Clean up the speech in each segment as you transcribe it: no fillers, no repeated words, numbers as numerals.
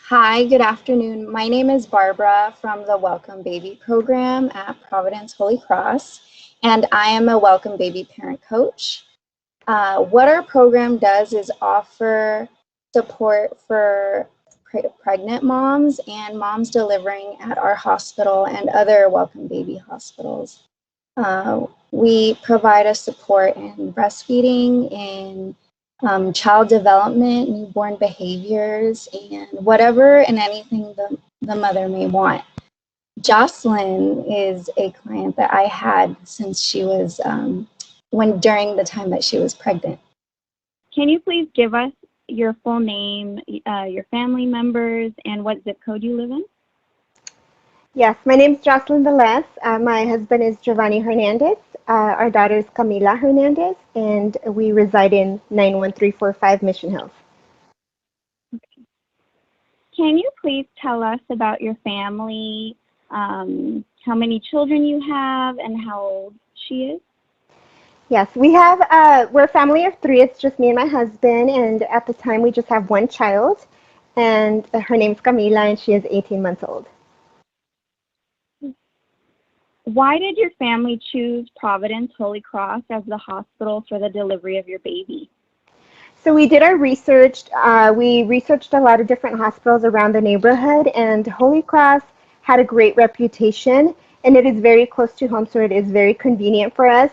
Hi, good afternoon. My name is Barbara from the Welcome Baby program at Providence Holy Cross, and I am a Welcome Baby parent coach. What our program does is offer support for pregnant moms and moms delivering at our hospital and other Welcome Baby hospitals. We provide a support in breastfeeding, in child development, newborn behaviors, and whatever and anything the mother may want. Jocelyn is a client that I had since she was during the time that she was pregnant. Can you please give us your full name, your family members, and what zip code you live in? Yes, my name is Jocelyn Velez. My husband is Giovanni Hernandez. Our daughter is Camila Hernandez, and we reside in 91345 Mission Hills. Can you please tell us about your family, how many children you have, and how old she is? Yes, we're a family of three. It's just me and my husband, and at the time we just have one child, and her name's Camila, and she is 18 months old. Why did your family choose Providence Holy Cross as the hospital for the delivery of your baby? So we did our research. We researched a lot of different hospitals around the neighborhood, and Holy Cross had a great reputation, and it is very close to home, so it is very convenient for us.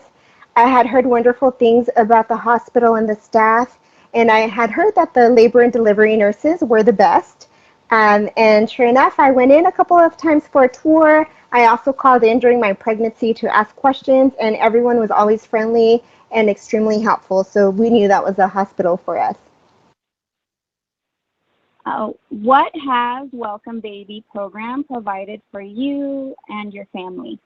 I had heard wonderful things about the hospital and the staff, and I had heard that the labor and delivery nurses were the best. And sure enough, I went in a couple of times for a tour. I also called in during my pregnancy to ask questions, and everyone was always friendly and extremely helpful. So we knew that was a hospital for us. What has Welcome Baby program provided for you and your family?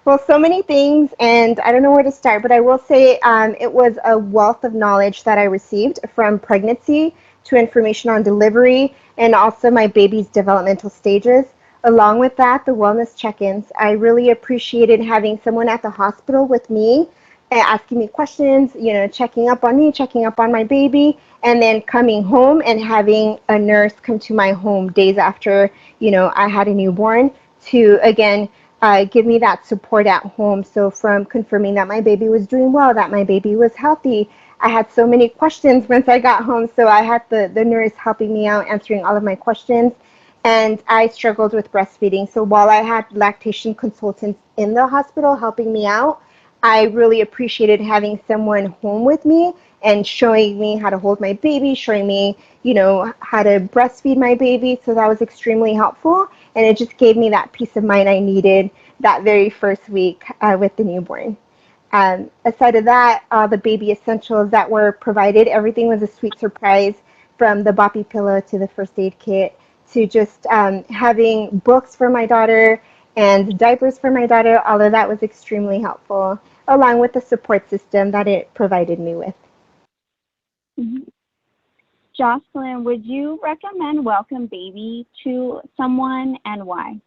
Well, so many things, and I don't know where to start, but I will say it was a wealth of knowledge that I received from pregnancy to information on delivery and also my baby's developmental stages. Along with that, the wellness check-ins. I really appreciated having someone at the hospital with me asking me questions, checking up on me, checking up on my baby, and then coming home and having a nurse come to my home days after, I had a newborn to, again, give me that support at home. So from confirming that my baby was doing well, that my baby was healthy, I had so many questions once I got home. So I had the nurse helping me out, answering all of my questions. And I struggled with breastfeeding. So while I had lactation consultants in the hospital helping me out, I really appreciated having someone home with me and showing me how to hold my baby, showing me, how to breastfeed my baby. So that was extremely helpful. And it just gave me that peace of mind I needed that very first week with the newborn. Aside of that, all the baby essentials that were provided, everything was a sweet surprise, from the boppy pillow to the first aid kit to just having books for my daughter and diapers for my daughter. All of that was extremely helpful, along with the support system that it provided me with. Mm-hmm. Jocelyn, would you recommend Welcome Baby to someone, and why?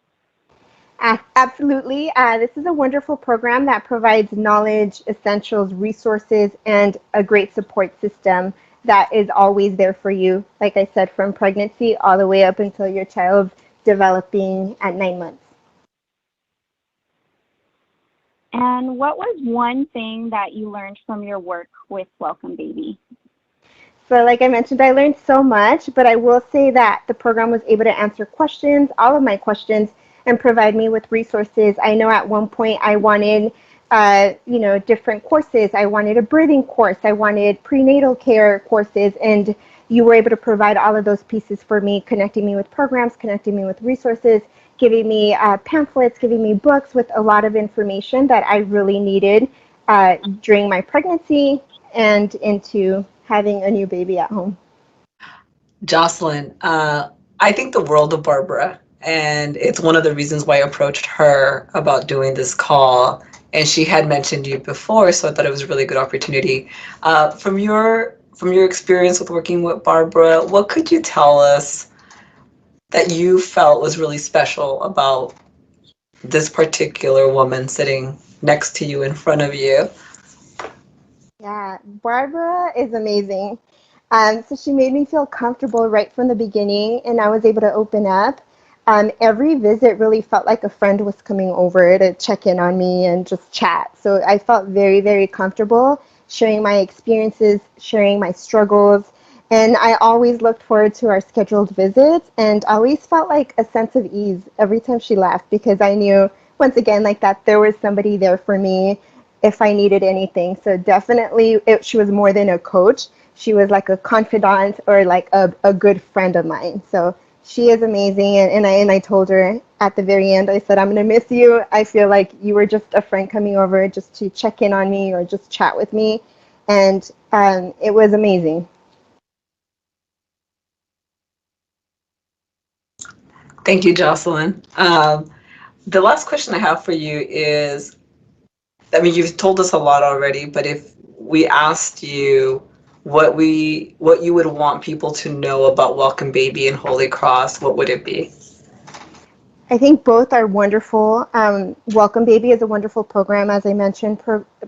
Absolutely. This is a wonderful program that provides knowledge, essentials, resources, and a great support system that is always there for you. Like I said, from pregnancy all the way up until your child's developing at 9 months. And what was one thing that you learned from your work with Welcome Baby? So like I mentioned, I learned so much, but I will say that the program was able to answer questions, all of my questions, and provide me with resources. I know at one point I wanted, different courses. I wanted a birthing course. I wanted prenatal care courses, and you were able to provide all of those pieces for me, connecting me with programs, connecting me with resources, giving me pamphlets, giving me books with a lot of information that I really needed during my pregnancy and into having a new baby at home. Jocelyn, I think the world of Barbara, and it's one of the reasons why I approached her about doing this call. And she had mentioned you before, so I thought it was a really good opportunity. From your experience with working with Barbara, what could you tell us that you felt was really special about this particular woman sitting next to you in front of you? Yeah, Barbara is amazing. So she made me feel comfortable right from the beginning, and I was able to open up. Every visit really felt like a friend was coming over to check in on me and just chat. So I felt very, very comfortable sharing my experiences, sharing my struggles. And I always looked forward to our scheduled visits and always felt like a sense of ease every time she left because I knew, once again, like that there was somebody there for me if I needed anything. So definitely, she was more than a coach. She was like a confidant or like a good friend of mine. So she is amazing. And I told her at the very end, I said, I'm going to miss you. I feel like you were just a friend coming over just to check in on me or just chat with me. And it was amazing. Thank you, Jocelyn. The last question I have for you is, I mean, you've told us a lot already, but if we asked you what you would want people to know about Welcome Baby and Holy Cross, what would it be? I think both are wonderful. Welcome Baby is a wonderful program, as I mentioned,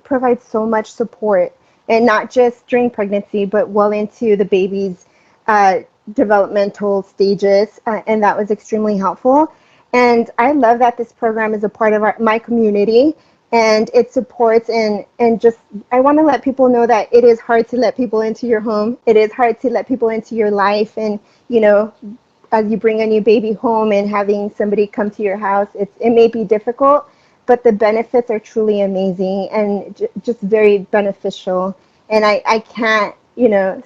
provides so much support, and not just during pregnancy, but well into the baby's uh, developmental stages, and that was extremely helpful. And I love that this program is a part of my community, and it supports and just I want to let people know that it is hard to let people into your home. It is hard to let people into your life, and you know as you bring a new baby home and having somebody come to your house, it may be difficult, but the benefits are truly amazing and just very beneficial. And I can't,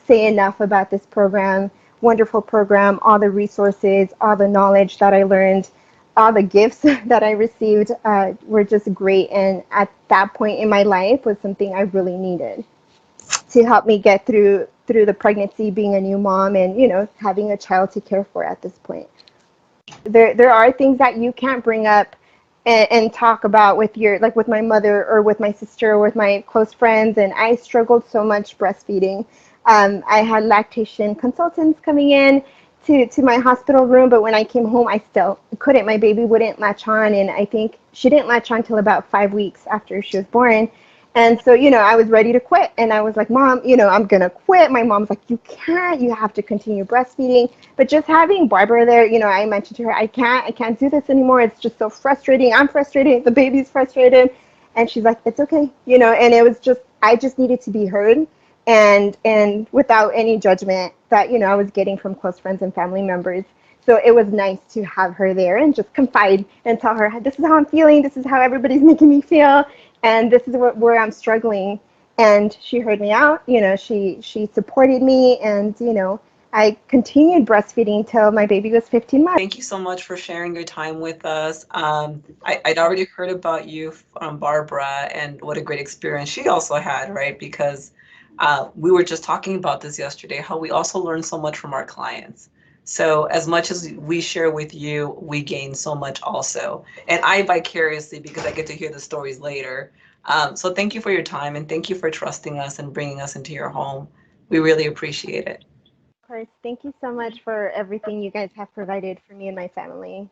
say enough about this program. Wonderful program, all the resources, all the knowledge that I learned, all the gifts that I received were just great. And at that point in my life was something I really needed to help me get through the pregnancy, being a new mom, and having a child to care for at this point. There are things that you can't bring up and talk about with with my mother or with my sister or with my close friends. And I struggled so much breastfeeding. I had lactation consultants coming in to my hospital room, but when I came home, I still couldn't. My baby wouldn't latch on, and I think she didn't latch on until about 5 weeks after she was born. And so, I was ready to quit. And I was like, Mom, I'm going to quit. My mom's like, you can't. You have to continue breastfeeding. But just having Barbara there, I mentioned to her, I can't do this anymore. It's just so frustrating. I'm frustrated. The baby's frustrated. And she's like, it's okay. And it was just, I just needed to be heard and without any judgment that, I was getting from close friends and family members. So it was nice to have her there and just confide and tell her, this is how I'm feeling. This is how everybody's making me feel. And this is where I'm struggling. And she heard me out. She supported me. And, I continued breastfeeding till my baby was 15 months. Thank you so much for sharing your time with us. I'd already heard about you from Barbara and what a great experience she also had, right? Because we were just talking about this yesterday, how we also learn so much from our clients. So as much as we share with you, we gain so much also. And I vicariously, because I get to hear the stories later. So thank you for your time and thank you for trusting us and bringing us into your home. We really appreciate it. Of course, thank you so much for everything you guys have provided for me and my family.